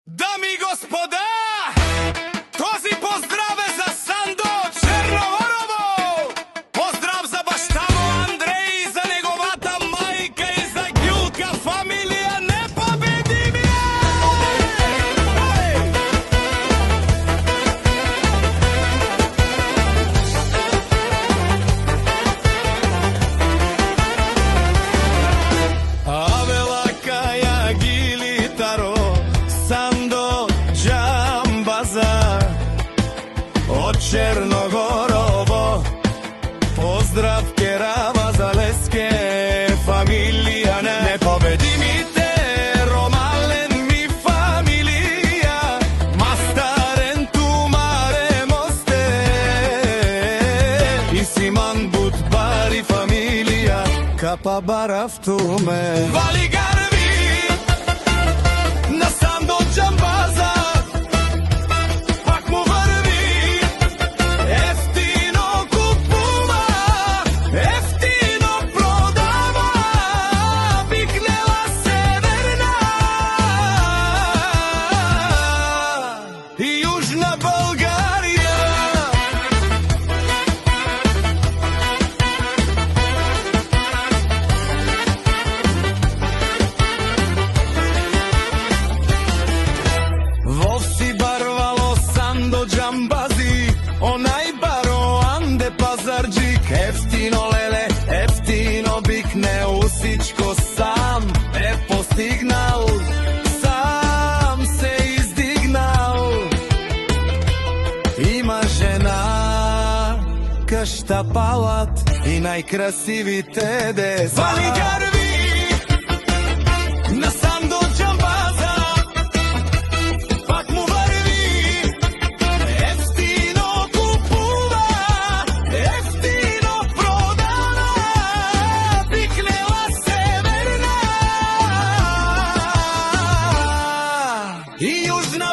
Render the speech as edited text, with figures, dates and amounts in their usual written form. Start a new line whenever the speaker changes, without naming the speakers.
Дами и господа, този поздрав е за Сандо Черногорово. Поздрав за баща му Андрей, за неговата майка и за Гюлка, фамилия непобедимия. Авела Кая Гилитаро, Сандо Джамбаза од Черногорово. Поздрав Керава Залеске, фамилија непобедимите. Ромален ми фамилија, Мастарен Тумаре Мосте и Симан Бутбари фамилија Капа Барафтуме. Вали гарви на Сандо Джамбаза, пак му върви, ефтино купува, ефтино продава, викнела Северна и Южна България. Вовси барвало Сандо Джамбази, онај баро Анде Пазарджик. Ефтино леле, ефтино бикне, усичко сам е постигнал, сам се издигнал. Има жена, къща палат и најкрасивите деца. Вали гарви на Сандо Джамбаза, пак му върви, ефтино купува, ефтино продава, викнела Северна и Южна